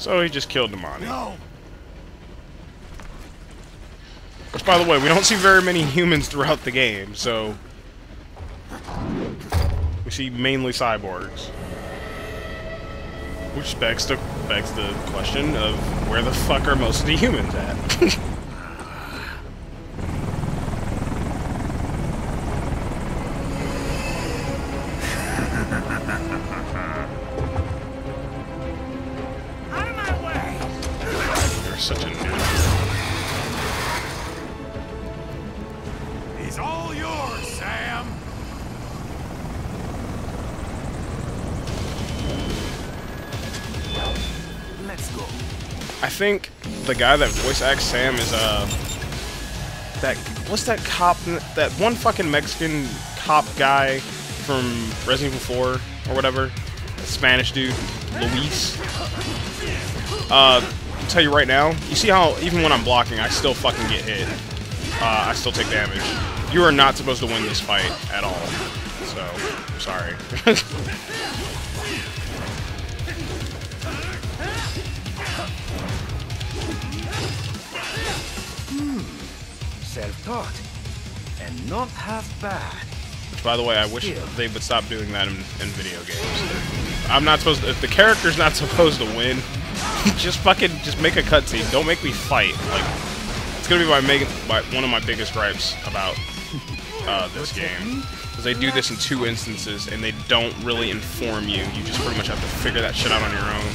So he just killed Damani. No. Which, by the way, we don't see very many humans throughout the game, so we see mainly cyborgs. Which begs the question of where the fuck are most of the humans at? Such a noob. He's all yours, Sam. Let's go. I think the guy that voice acts Sam is what's that cop, that one fucking Mexican cop guy from Resident Evil 4 or whatever, that Spanish dude, Luis. I'll tell you right now, you see how even when I'm blocking, I still fucking get hit. I still take damage. You are not supposed to win this fight at all. So, I'm sorry. Self-taught. And not half bad. Which, by the way, I wish they would stop doing that in video games. I'm not supposed to, if the character's not supposed to win, just make a cutscene. Don't make me fight. Like, it's gonna be one of my biggest gripes about this game, because they do this in 2 instances and they don't really inform you. You just pretty much have to figure that shit out on your own.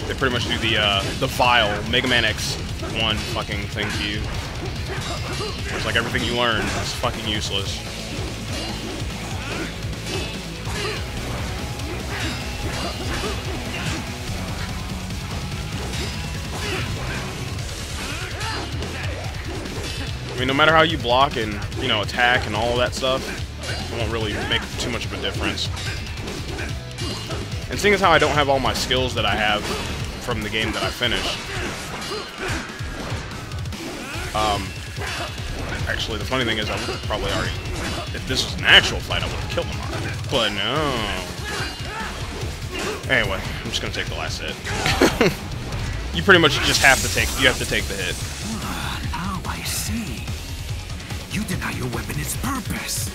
They pretty much do the vile Mega Man X1 fucking thing to you. It's like everything you learn is fucking useless. I mean, no matter how you block and, you know, attack and all of that stuff, it won't really make too much of a difference. And seeing as how I don't have all my skills that I have from the game that I finished, actually, the funny thing is I would have probably already, if this was an actual fight, I would have killed him already. But no. Anyway, I'm just gonna take the last hit. You pretty much just have to take the hit. Now I see. You deny your weapon its purpose.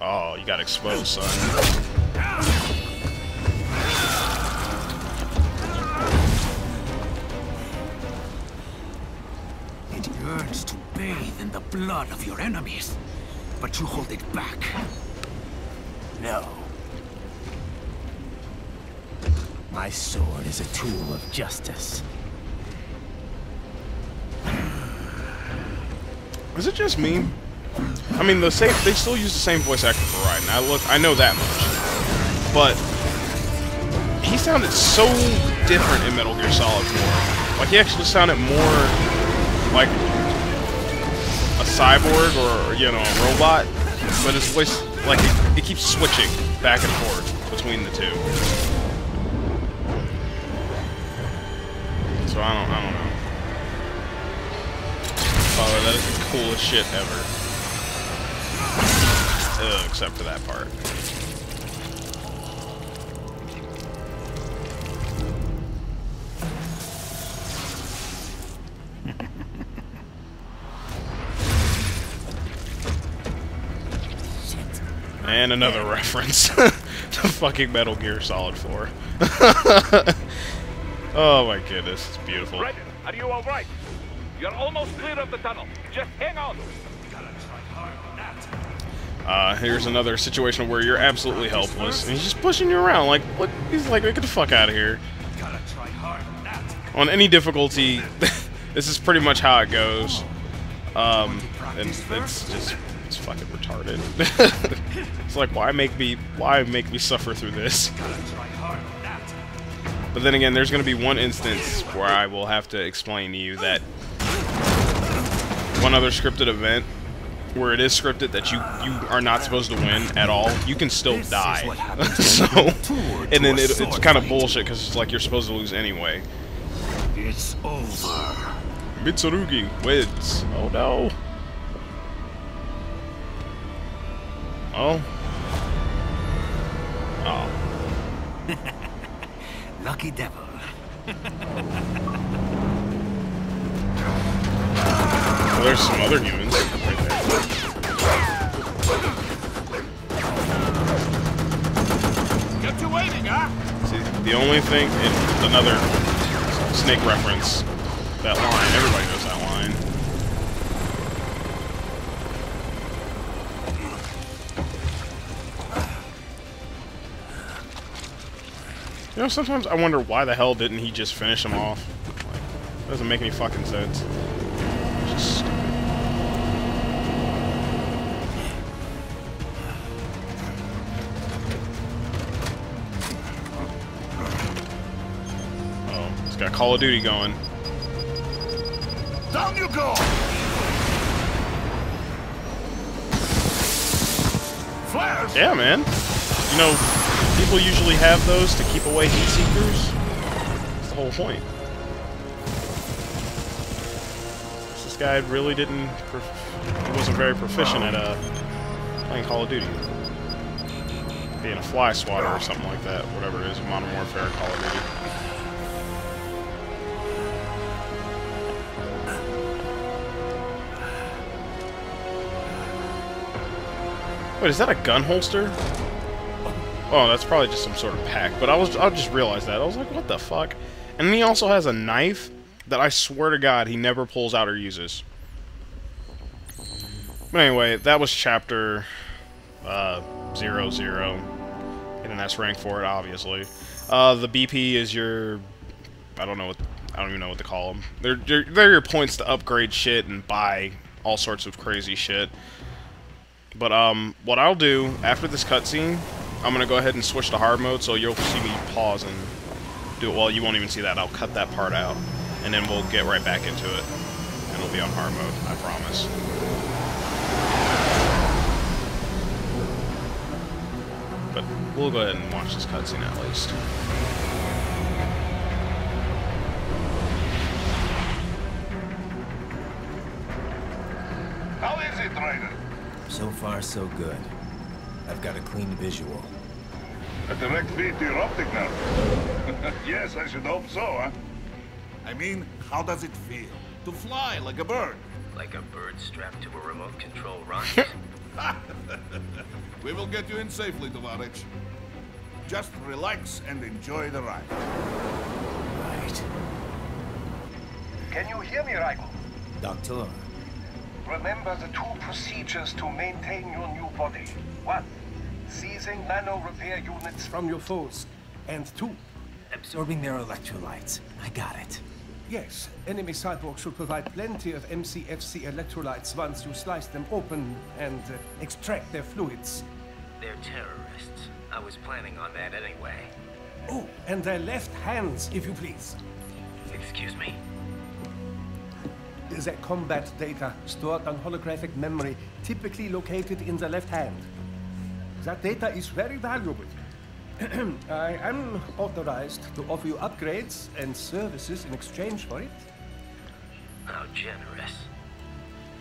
Oh, you got exposed, son. It yearns to bathe in the blood of your enemies, but you hold it back. No. My sword is a tool of justice. Is it just me? I mean, they still use the same voice actor for Raiden. I know that much. But he sounded so different in Metal Gear Solid 4. Like, he actually sounded more like a cyborg or, you know, a robot. But his voice, like, it keeps switching back and forth between the two. So I don't know. Oh, that is the coolest shit ever. Except for that part. And another reference to fucking Metal Gear Solid 4. Oh my goodness, it's beautiful. Raiden, are you all right? You're almost clear of the tunnel. Just hang on. Here's another situation where you're absolutely helpless, and he's just pushing you around. Like, what? He's like, get the fuck out of here. On any difficulty, this is pretty much how it goes. And it's fucking retarded. It's like, why make me suffer through this? But then again, there's going to be one instance where I will have to explain to you that one other scripted event where it is scripted that you are not supposed to win at all, you can still die. So, and then it's kind of bullshit because it's like you're supposed to lose anyway. It's over. Mitsurugi wins. Oh no. Oh. Oh. Lucky devil. Well, there's some other humans right there. Kept you waiting, huh? See, the only thing, another Snake reference, that line, everybody knows that line. You know, sometimes I wonder why the hell didn't he just finish him off? Like, it doesn't make any fucking sense. Just... Oh, he's got Call of Duty going. Down you go! Flares! Yeah, man. You know, people usually have those to keep away heat seekers. That's the whole point. This guy really didn't... He wasn't very proficient at playing Call of Duty. Being a fly swatter or something like that. Whatever it is, Modern Warfare, Call of Duty. Wait, is that a gun holster? Oh, that's probably just some sort of pack. But I just realized that. I was like, what the fuck? And then he also has a knife that I swear to God he never pulls out or uses. But anyway, that was chapter 00. Get an S rank for it, obviously. The BP is your... I don't even know what to call them. They're your points to upgrade shit and buy all sorts of crazy shit. But what I'll do after this cutscene, I'm gonna go ahead and switch to hard mode, so you'll see me pause and do it. Well, you won't even see that. I'll cut that part out, and then we'll get right back into it, and it'll be on hard mode. I promise. But we'll go ahead and watch this cutscene at least. How is it, Ryder? So far, so good. I've got a clean visual. A direct feed to your optic nerve. Yes, I should hope so, huh? I mean, how does it feel? To fly like a bird? Like a bird strapped to a remote control rocket. We will get you in safely, Tovarich. Just relax and enjoy the ride. Right. Can you hear me, Ryder? Doctor. Remember the two procedures to maintain your new body. 1. Seizing nano repair units From your foes. And 2. Absorbing their electrolytes. I got it. Yes, enemy cyborgs should provide plenty of MCFC electrolytes once you slice them open and extract their fluids. They're terrorists. I was planning on that anyway. Oh, and their left hands, if you please. Excuse me? Their combat data stored on holographic memory, typically located in the left hand. That data is very valuable. I am authorized to offer you upgrades and services in exchange for it. How generous.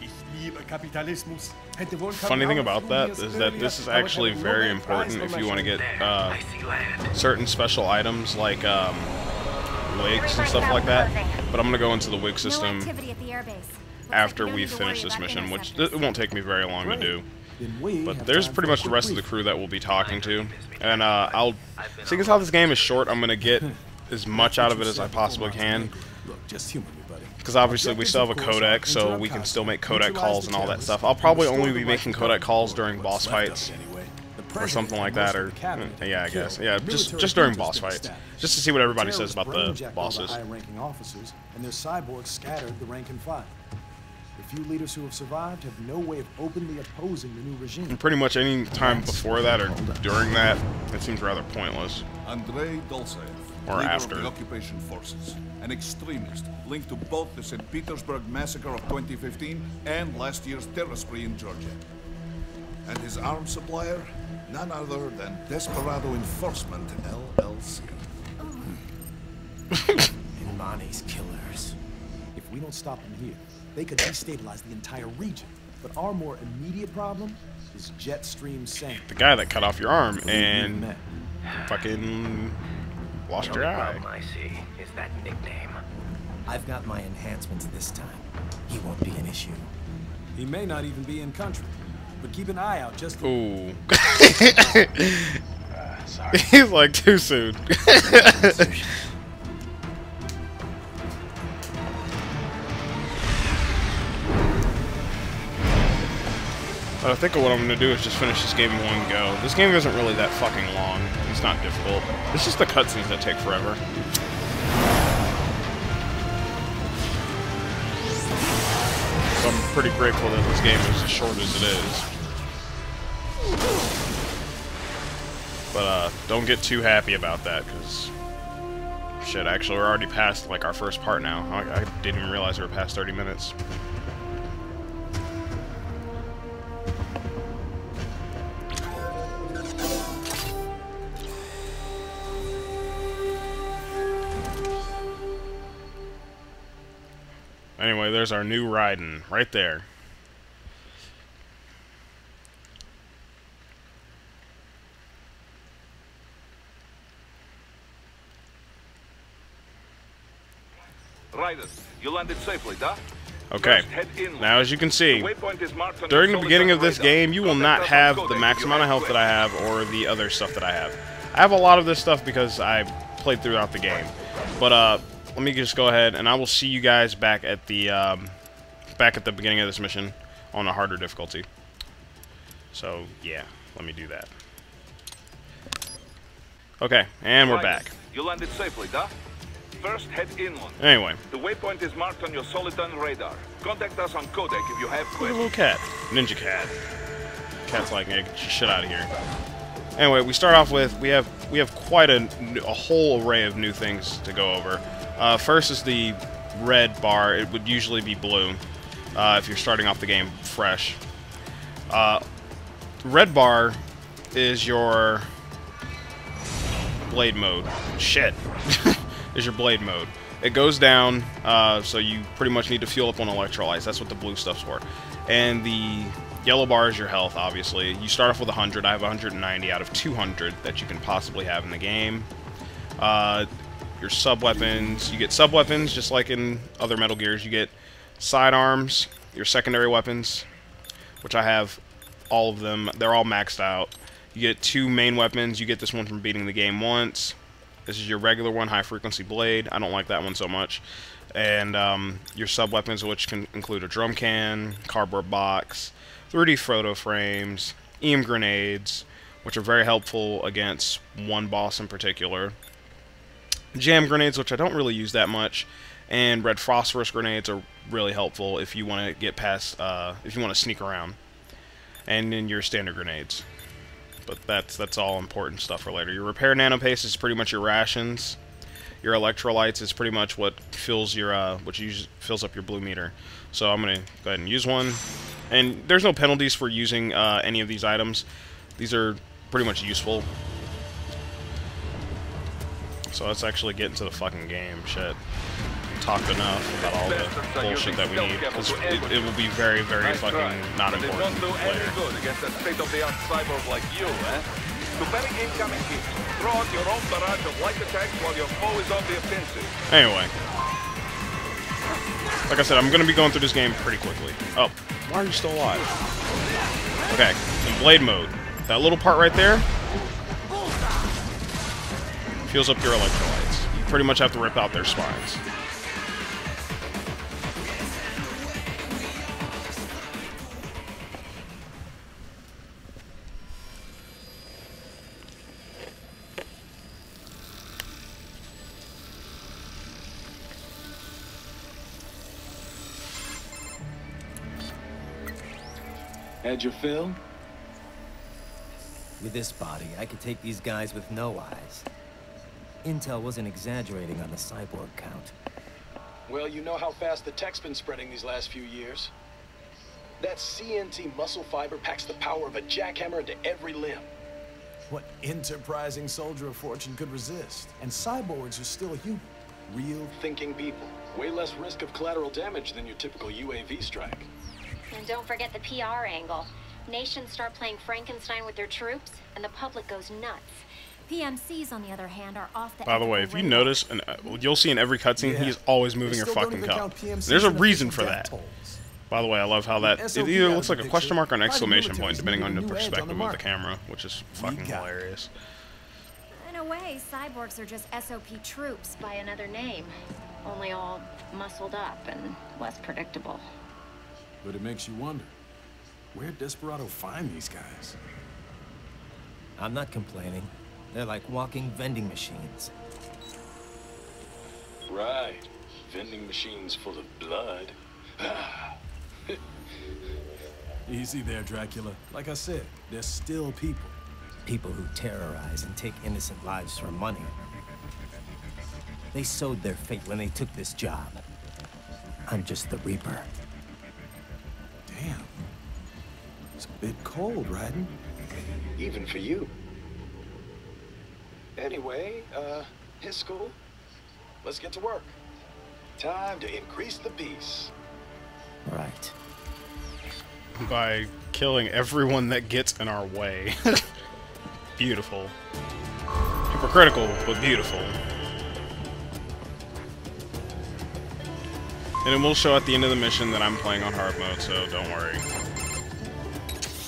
Ich liebe Kapitalismus. Funny thing about that is that this is actually very important if you want to get I see land. certain special items like wigs and stuff like that. But I'm gonna go into the wig system after we finish this mission, which it won't take me very long to do. But there's pretty much the rest of the crew that we'll be talking to, and seeing as how this game is short, I'm gonna get as much out of it as I possibly can. Because obviously we still have a codec, so we can still make codec calls and all that stuff. I'll probably only be making codec calls during boss fights, or something like that, or yeah, I guess, yeah, just during boss fights, just to see what everybody says about the bosses. High-ranking officers, and their cyborgs scattered the rank and file. The few leaders who have survived have no way of openly opposing the new regime. And pretty much any time before that or during that, it seems rather pointless. Andrei Dolzaev, Or leader after. of the occupation forces, an extremist linked to both the St. Petersburg massacre of 2015 and last year's terror spree in Georgia. And his arms supplier, none other than Desperado Enforcement, LLC. Imani's killers. If we don't stop them here, they could destabilize the entire region. But our more immediate problem is jet stream sank. The guy that cut off your arm and fucking Lost The your only eye. problem I see is that nickname. I've got my enhancements this time. He won't be an issue. He may not even be in country, but keep an eye out just for... Ooh. Sorry. He's like too soon. I think what I'm gonna do is just finish this game in one go. This game isn't really that fucking long. It's not difficult. It's just the cutscenes that take forever. So I'm pretty grateful that this game is as short as it is. But don't get too happy about that, because shit, actually we're already past like our first part now. I didn't even realize we were past 30 minutes. Anyway, there's our new Raiden, right there. Raiden, you landed safely, duh? Okay, now as you can see, during the beginning of this game, you will not have the max amount of health that I have or the other stuff that I have. I have a lot of this stuff because I played throughout the game. But let me just go ahead and I will see you guys back at the beginning of this mission on a harder difficulty. So yeah, let me do that. Okay, and we're back. You landed safely, duh? First, head inland. Anyway. The waypoint is marked on your Soliton radar. Contact us on codec if you have Look at questions. a little cat. Ninja cat. Cat's like, hey, get your shit out of here. Anyway, we start off with, we have quite a whole array of new things to go over. First is the red bar. It would usually be blue if you're starting off the game fresh. Red bar is your blade mode. Shit. Is your blade mode. It goes down, so you pretty much need to fuel up on electrolytes. That's what the blue stuff's for. And the yellow bar is your health, obviously. You start off with 100. I have 190 out of 200 that you can possibly have in the game. Your sub-weapons. You get sub-weapons, just like in other Metal Gears. You get sidearms, your secondary weapons, which I have all of them. They're all maxed out. You get 2 main weapons. You get this one from beating the game once. This is your regular one, high-frequency blade. I don't like that one so much. And your sub-weapons, which can include a drum can, cardboard box, 3D photo frames, EM grenades, which are very helpful against one boss in particular. Jam grenades, which I don't really use that much. And red phosphorus grenades are really helpful if you want to get past, if you want to sneak around. And then your standard grenades. But that's all important stuff for later. Your repair nanopaste is pretty much your rations. Your electrolytes is pretty much what fills your fills up your blue meter. So I'm gonna go ahead and use one. And there's no penalties for using any of these items. These are pretty much useful. So let's actually get into the fucking game. Shit. Talked enough about all the bullshit that we need, because it will be very, very fucking not important later. Against a state-of-the-art cyborg like you, eh? To parry incoming hits, throw out your own barrage of light attacks while your foe is on the offensive. Anyway, like I said, I'm gonna be going through this game pretty quickly. Oh, why are you still alive? Okay, in blade mode, that little part right there fuels up your electrolytes. You pretty much have to rip out their spines. Had your fill? With this body, I could take these guys with no eyes. Intel wasn't exaggerating on the cyborg count. Well, you know how fast the tech's been spreading these last few years. That CNT muscle fiber packs the power of a jackhammer into every limb. What enterprising soldier of fortune could resist? And cyborgs are still human. Real Thinking people. Way less risk of collateral damage than your typical UAV strike. And don't forget the PR angle. Nations start playing Frankenstein with their troops, and the public goes nuts. PMCs, on the other hand, are off the. By the way, if you notice, and you'll see in every cutscene, he's always moving her fucking cup. There's a reason for that. By the way, I love how that it either looks like a question mark or an exclamation point, depending on the perspective of the camera, which is fucking hilarious. In a way, cyborgs are just SOP troops by another name, only all muscled up and less predictable. But it makes you wonder, where'd Desperado find these guys? I'm not complaining. They're like walking vending machines. Right. Vending machines full of blood. Easy there, Dracula. Like I said, they're still people. People who terrorize and take innocent lives for money. They sowed their fate when they took this job. I'm just the Reaper. Damn. It's a bit cold, Raiden. Even for you. Anyway, his school. Let's get to work. Time to increase the peace. Right. By killing everyone that gets in our way. Beautiful. Hypocritical, but beautiful. And it will show at the end of the mission that I'm playing on hard mode, so don't worry.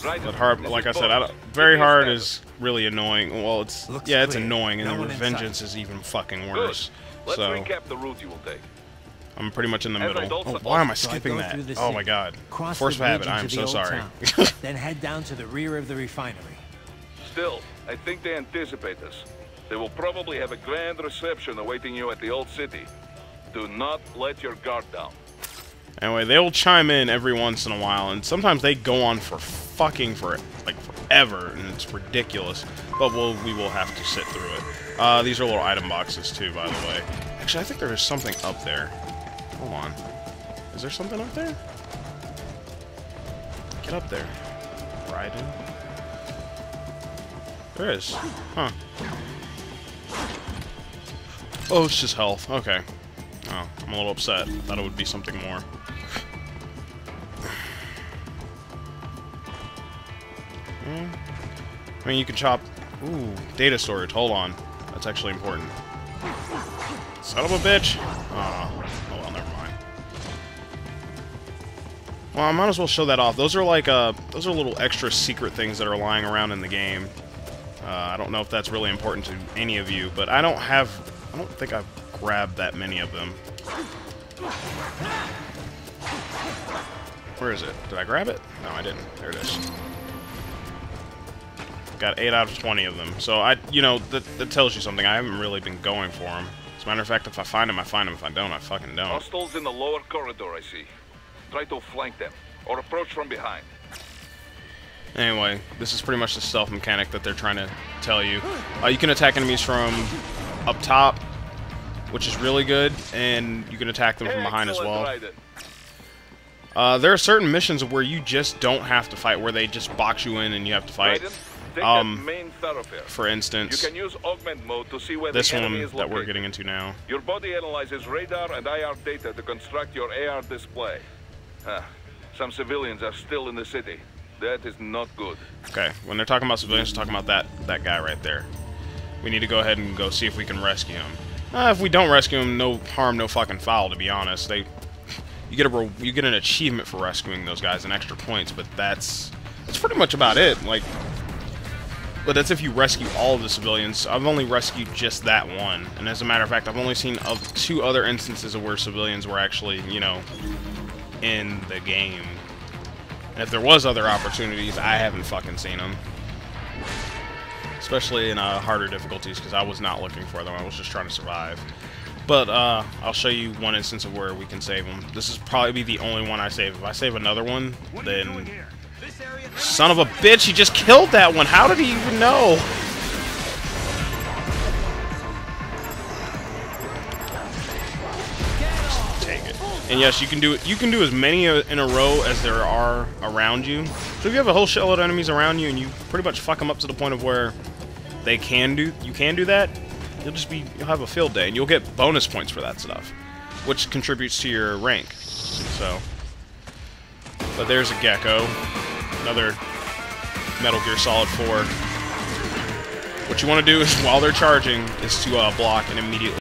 But hard, like I said, very hard is really annoying. Well, it's it's annoying, and then Revengeance is even fucking worse. Let's so recap the route you will take. I'm pretty much in the middle. Oh, why am I skipping that? Oh my god. Force of habit. I'm so sorry. Then head down to the rear of the refinery. Still, I think they anticipate us. They will probably have a grand reception awaiting you at the old city. Do not let your guard down. Anyway, they will chime in every once in a while, and sometimes they go on for fucking like forever, and it's ridiculous. But we will have to sit through it. These are little item boxes too, by the way. Actually, I think there is something up there. Hold on. Is there something up there? Get up there. Raiden. There is. Huh. Oh, it's just health. Okay. Oh, I'm a little upset. I thought it would be something more. I mean, you can chop... Ooh, data storage. Hold on. That's actually important. Son of a bitch! Oh, well, never mind. Well, I might as well show that off. Those are like, those are little extra secret things that are lying around in the game. I don't know if that's really important to any of you, but I don't think I've grabbed that many of them. Where is it? Did I grab it? No, I didn't. There it is. Got 8 out of 20 of them. So, that tells you something. I haven't really been going for them. As a matter of fact, if I find them, I find them. If I don't, I fucking don't. Hostiles in the lower corridor, I see. Try to flank them, or approach from behind. Anyway, this is pretty much the stealth mechanic that they're trying to tell you. You can attack enemies from up top, which is really good, and you can attack them from behind as well. There are certain missions where you just don't have to fight, where they just box you in and you have to fight. For instance, you can use augment mode to see where this the enemy one is that we're located. getting into now. Your body analyzes radar and IR data to construct your AR display. Some civilians are still in the city. That is not good. Okay, when they're talking about civilians, they're talking about that guy right there. We need to go ahead and go see if we can rescue him. If we don't rescue him, no harm, no fucking foul, to be honest. You get an achievement for rescuing those guys and extra points, but that's pretty much about it. But that's if you rescue all of the civilians. I've only rescued just that one, and as a matter of fact, I've only seen 2 other instances of where civilians were actually, in the game. And if there was other opportunities, I haven't fucking seen them. Especially in harder difficulties, because I was not looking for them. I was just trying to survive. But I'll show you one instance of where we can save them. This is probably be the only one I save. If I save another one, then... Son of a bitch, he just killed that one! How did he even know? Just take it. And yes, you can do it. You can do as many in a row as there are around you. So if you have a whole shitload of enemies around you and you pretty much fuck them up to the point of where you can do that, you'll have a field day, and you'll get bonus points for that stuff, which contributes to your rank. So, but there's a gecko, another Metal Gear Solid 4 What you want to do is, while they're charging, is to block and immediately